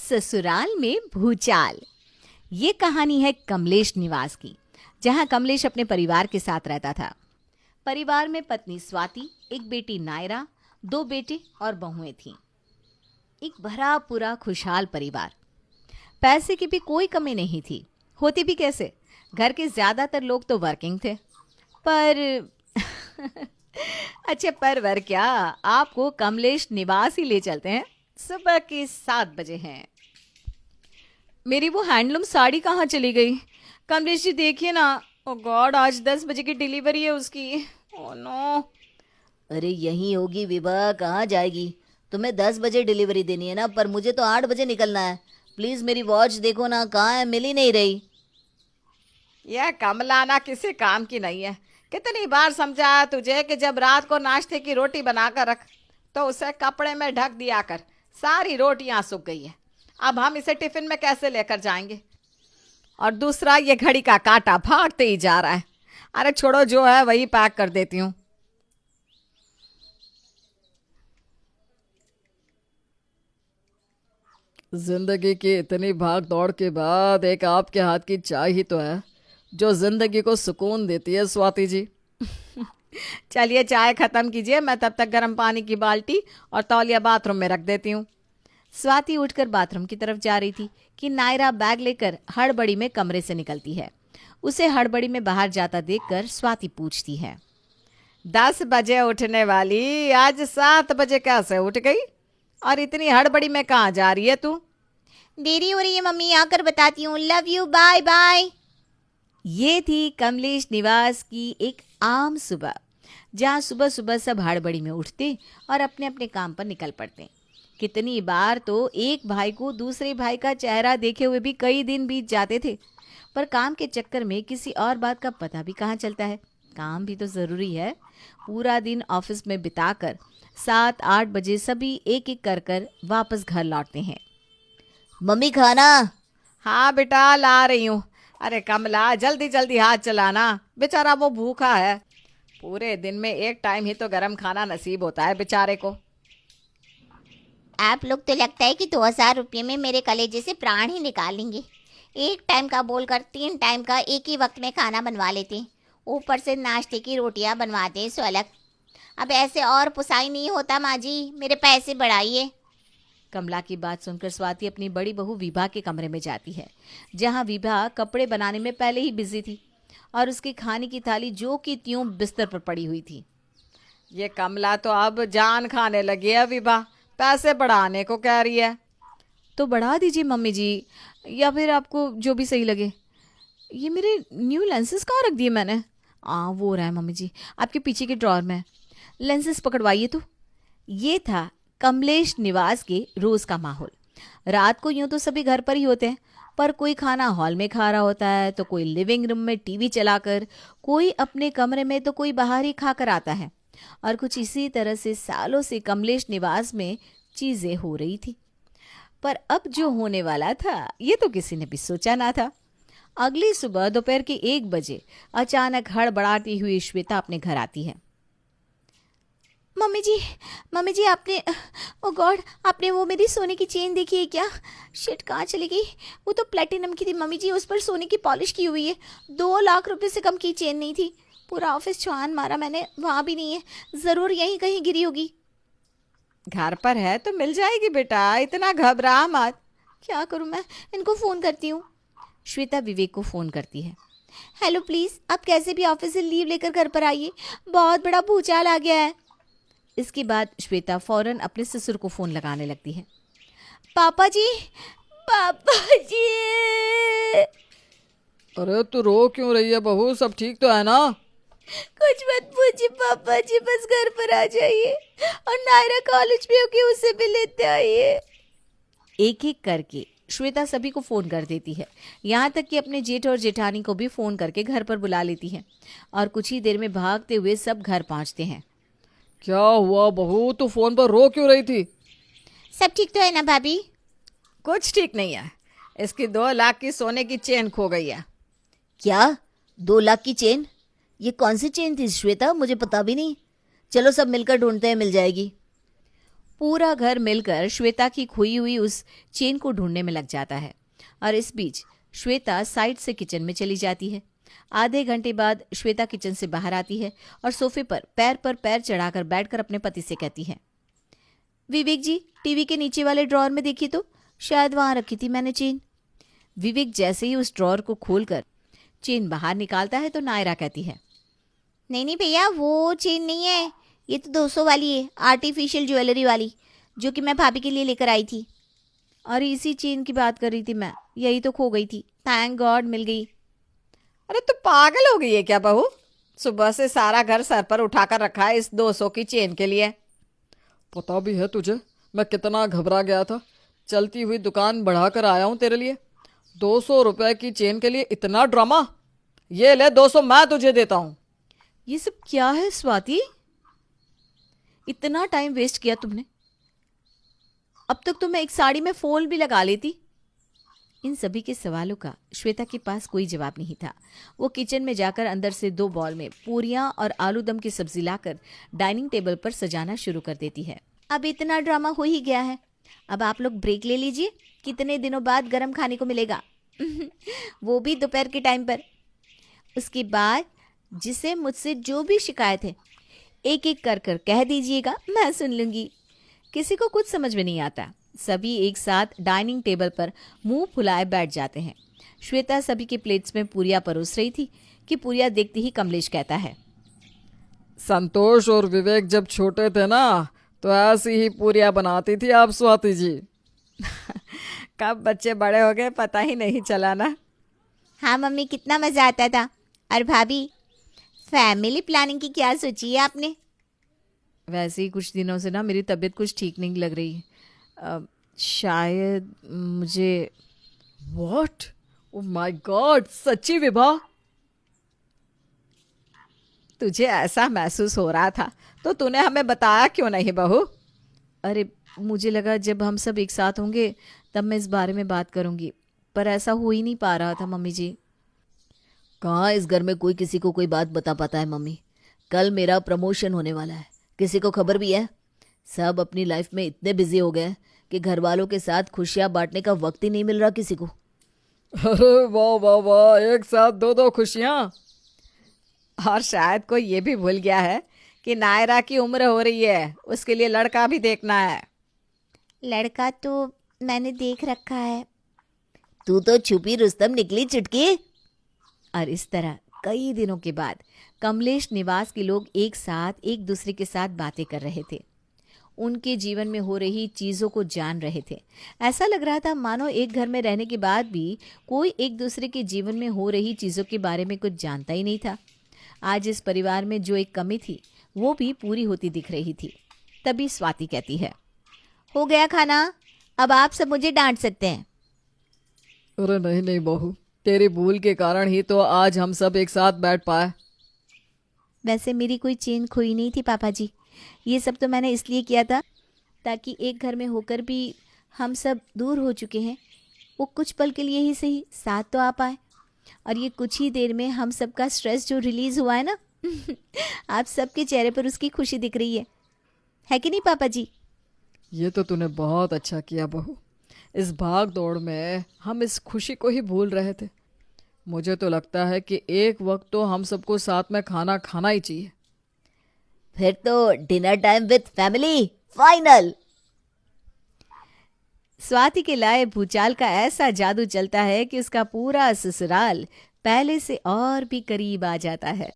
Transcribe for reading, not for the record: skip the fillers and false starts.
ससुराल में भूचाल। ये कहानी है कमलेश निवास की, जहां कमलेश अपने परिवार के साथ रहता था। परिवार में पत्नी स्वाति, एक बेटी नायरा, 2 बेटे और बहुएं थीं। एक भरा पूरा खुशहाल परिवार। पैसे की भी कोई कमी नहीं थी, होती भी कैसे, घर के ज्यादातर लोग तो वर्किंग थे। पर अच्छे पर क्या, आपको कमलेश निवास ही ले चलते हैं। सुबह के 7 बजे हैं। मेरी वो हैंडलूम साड़ी कहाँ चली गई? कमलेश जी देखिए ना। ओ गॉड, आज 10 बजे की डिलीवरी है उसकी। Oh no. अरे यहीं होगी विभा, कहाँ जाएगी? तुम्हें 10 बजे डिलीवरी देनी है ना, पर मुझे तो 8 बजे निकलना है। प्लीज मेरी वॉच देखो ना, कहाँ है, मिल ही नहीं रही। यह कमलाना किसी काम की नहीं है। कितनी बार समझाया तुझे कि जब रात को नाश्ते की रोटी बनाकर रख तो उसे कपड़े में ढक दिया कर। सारी रोटियां सूख गई है। अब हम इसे टिफिन में कैसे लेकर जाएंगे? और दूसरा, ये घड़ी का कांटा भागते ही जा रहा है। अरे छोड़ो, जो है वही पैक कर देती हूँ। जिंदगी की इतनी भाग दौड़ के बाद एक आपके हाथ की चाय ही तो है जो जिंदगी को सुकून देती है, स्वाति जी। चलिए चाय खत्म कीजिए, मैं तब तक गर्म पानी की बाल्टी और तौलिया बाथरूम में रख देती हूँ। स्वाति उठकर बाथरूम की तरफ जा रही थी कि नायरा बैग लेकर हड़बड़ी में कमरे से निकलती है। उसे हड़बड़ी में बाहर जाता देखकर स्वाति पूछती है, 10 बजे उठने वाली आज 7 बजे कैसे उठ गई? और इतनी हड़बड़ी में कहाँ जा रही है तू? देरी हो रही है मम्मी, आकर बताती हूँ। Love you, bye bye. ये थी कमलेश निवास की एक आम सुबह, जहाँ सुबह सुबह सब हड़बड़ी में उठते और अपने अपने काम पर निकल पड़ते। कितनी बार तो एक भाई को दूसरे भाई का चेहरा देखे हुए भी कई दिन बीत जाते थे, पर काम के चक्कर में किसी और बात का पता भी कहाँ चलता है। काम भी तो ज़रूरी है। पूरा दिन ऑफिस में बिताकर 7-8 बजे सभी एक एक कर कर वापस घर लौटते हैं। मम्मी खाना। हाँ बेटा, ला रही हूँ। अरे कमला, जल्दी जल्दी हाथ चलाना, बेचारा वो भूखा है। पूरे दिन में एक टाइम ही तो गरम खाना नसीब होता है बेचारे को। आप लोग तो लगता है कि 2000 रुपये में मेरे कलेजे से प्राण ही निकाल लेंगे। एक टाइम का बोलकर 3 टाइम का एक ही वक्त में खाना बनवा लेते, ऊपर से नाश्ते की रोटियां बनवाते सो अलग। अब ऐसे और पुसाई नहीं होता माँ जी, मेरे पैसे बढ़ाइए। कमला की बात सुनकर स्वाति अपनी बड़ी बहू विभा के कमरे में जाती है, जहां विभा कपड़े बनाने में पहले ही बिजी थी और उसके खाने की थाली जो कि त्यों बिस्तर पर पड़ी हुई थी। ये कमला तो अब जान खाने लगी है विभा, पैसे बढ़ाने को कह रही है। तो बढ़ा दीजिए मम्मी जी, या फिर आपको जो भी सही लगे। ये मेरे न्यू लेंसेज कहाँ रख दिए मैंने? वो रहा है मम्मी जी, आपके पीछे के ड्रॉर में। लेंसेज पकड़वाइए तो। ये था कमलेश निवास के रोज का माहौल। रात को यूं तो सभी घर पर ही होते हैं, पर कोई खाना हॉल में खा रहा होता है, तो कोई लिविंग रूम में टीवी चलाकर, कोई अपने कमरे में, तो कोई बाहर ही खाकर आता है। और कुछ इसी तरह से सालों से कमलेश निवास में चीजें हो रही थी। पर अब जो होने वाला था, ये तो किसी ने भी सोचा ना था। अगली सुबह दोपहर के 1 बजे अचानक हड़बड़ाती हुई श्वेता अपने घर आती है। मम्मी जी आपने, ओ गॉड, आपने वो मेरी सोने की चेन देखी है क्या? शिट, कहाँ चली गई? वो तो प्लेटिनम की थी मम्मी जी, उस पर सोने की पॉलिश की हुई है। 2 लाख रुपए से कम की चेन नहीं थी। पूरा ऑफिस छान मारा मैंने, वहाँ भी नहीं है। ज़रूर यहीं कहीं गिरी होगी। घर पर है तो मिल जाएगी बेटा, इतना घबरा मत। क्या करूँ मैं? इनको फ़ोन करती हूँ। श्वेता विवेक को फ़ोन करती है। हेलो, प्लीज़ आप कैसे भी ऑफिस से लीव लेकर घर पर आइए, बहुत बड़ा भूचाल आ गया है। इसके बाद श्वेता फौरन अपने ससुर को फ़ोन लगाने लगती है। पापा जी, पापा जी। अरे तू रो क्यों रही है बहू, सब ठीक तो है ना? कुछ मत पूछिए पापा जी, बस घर पर आ जाइए और नायरा कॉलेज में होगी, उसे भी लेते आइए। एक एक करके श्वेता सभी को फ़ोन कर देती है, यहाँ तक कि अपने जेठ और जेठानी को भी फ़ोन करके घर पर बुला लेती है। और कुछ ही देर में भागते हुए सब घर पहुँचते हैं। क्या हुआ बहू, तू फोन पर रो क्यों रही थी? सब ठीक तो है ना भाभी? कुछ ठीक नहीं है, इसकी 2 लाख की सोने की चेन खो गई है। क्या 2 लाख की चेन? ये कौन सी चेन थी श्वेता, मुझे पता भी नहीं। चलो सब मिलकर ढूंढते हैं, मिल जाएगी। पूरा घर मिलकर श्वेता की खोई हुई उस चेन को ढूंढने में लग जाता है और इस बीच श्वेता साइड से किचन में चली जाती है। आधे घंटे बाद श्वेता किचन से बाहर आती है और सोफे पर पैर चढ़ाकर बैठकर अपने पति से कहती है, विवेक जी, टीवी के नीचे वाले ड्रॉअर में देखिए तो, शायद वहां रखी थी मैंने चेन। विवेक जैसे ही उस ड्रॉअर को खोलकर चेन बाहर निकालता है तो नायरा कहती है, नहीं नहीं भैया, वो चेन नहीं है, ये तो 200 वाली है, आर्टिफिशियल ज्वेलरी वाली, जो कि मैं भाभी के लिए लेकर आई थी। अरे इसी चेन की बात कर रही थी मैं, यही तो खो गई थी, थैंक गॉड मिल गई। अरे तू पागल हो गई है क्या बहू? सुबह से सारा घर सर पर उठाकर रखा है इस 200 की चेन के लिए। पता भी है तुझे मैं कितना घबरा गया था। चलती हुई दुकान बढ़ाकर आया हूँ तेरे लिए। 200 रुपए की चेन के लिए इतना ड्रामा? ये ले 200 मैं तुझे देता हूँ। ये सब क्या है स्वाति? इतना टाइम वेस्ट किया तुमने। अब तक तो मैं एक साड़ी में फॉल भी लगा लेती। इन सभी के सवालों का श्वेता के पास कोई जवाब नहीं था। वो किचन में जाकर अंदर से 2 बॉल में पूरियां और आलू दम की सब्जी लाकर डाइनिंग टेबल पर सजाना शुरू कर देती है। अब इतना ड्रामा हो ही गया है, अब आप लोग ब्रेक ले लीजिए, कितने दिनों बाद गरम खाने को मिलेगा वो भी दोपहर के टाइम पर। उसके बाद जिसे मुझसे जो भी शिकायत है एक एक कर कर कह दीजिएगा, मैं सुन लूंगी। किसी को कुछ समझ में नहीं आता। सभी एक साथ डाइनिंग टेबल पर मुंह फुलाए बैठ जाते हैं। श्वेता सभी के प्लेट्स में पूरियां परोस रही थी कि पूरियां देखते ही कमलेश कहता है, संतोष और विवेक जब छोटे थे ना तो ऐसी ही पूरियां बनाती थी आप स्वाति जी। कब बच्चे बड़े हो गए पता ही नहीं चला ना। हाँ मम्मी, कितना मज़ा आता था। और भाभी, फैमिली प्लानिंग की क्या सोची है आपने? वैसे ही कुछ दिनों से ना मेरी तबीयत कुछ ठीक नहीं लग रही है। शायद मुझे। व्हाट? ओह माय गॉड, सच्ची विभा? तुझे ऐसा महसूस हो रहा था तो तूने हमें बताया क्यों नहीं बहू? अरे मुझे लगा जब हम सब एक साथ होंगे तब मैं इस बारे में बात करूंगी, पर ऐसा हो ही नहीं पा रहा था मम्मी जी। कहाँ इस घर में कोई किसी को कोई बात बता पाता है मम्मी। कल मेरा प्रमोशन होने वाला है, किसी को खबर भी है? सब अपनी लाइफ में इतने बिजी हो गए हैं कि घर वालों के साथ खुशियां बांटने का वक्त ही नहीं मिल रहा किसी को। अरे वाह वाह वाह, एक साथ 2 खुशियां। और शायद कोई ये भी भूल गया है कि नायरा की उम्र हो रही है, उसके लिए लड़का भी देखना है। लड़का तो मैंने देख रखा है। तू तो छुपी रुस्तम निकली चुटकी। और इस तरह कई दिनों के बाद कमलेश निवास के लोग एक साथ एक दूसरे के साथ बातें कर रहे थे, उनके जीवन में हो रही चीज़ों को जान रहे थे। ऐसा लग रहा था मानो एक घर में रहने के बाद भी कोई एक दूसरे के जीवन में हो रही चीज़ों के बारे में कुछ जानता ही नहीं था। आज इस परिवार में जो एक कमी थी वो भी पूरी होती दिख रही थी। तभी स्वाति कहती है, हो गया खाना, अब आप सब मुझे डांट सकते हैं। अरे नहीं नहीं बहू, तेरी भूल के कारण ही तो आज हम सब एक साथ बैठ पाए। वैसे मेरी कोई चेन खोई नहीं थी पापा जी, ये सब तो मैंने इसलिए किया था ताकि एक घर में होकर भी हम सब दूर हो चुके हैं, वो कुछ पल के लिए ही सही साथ तो आ पाए। और ये कुछ ही देर में हम सबका स्ट्रेस जो रिलीज हुआ है ना आप सबके चेहरे पर उसकी खुशी दिख रही है कि नहीं पापा जी? ये तो तूने बहुत अच्छा किया बहू। इस भाग दौड़ में हम इस खुशी को ही भूल रहे थे। मुझे तो लगता है कि एक वक्त तो हम सबको साथ में खाना खाना ही चाहिए। फिर तो dinner time with family final. Swati के लाए भूचाल का ऐसा जादू चलता है कि उसका पूरा ससुराल पहले से और भी करीब आ जाता है।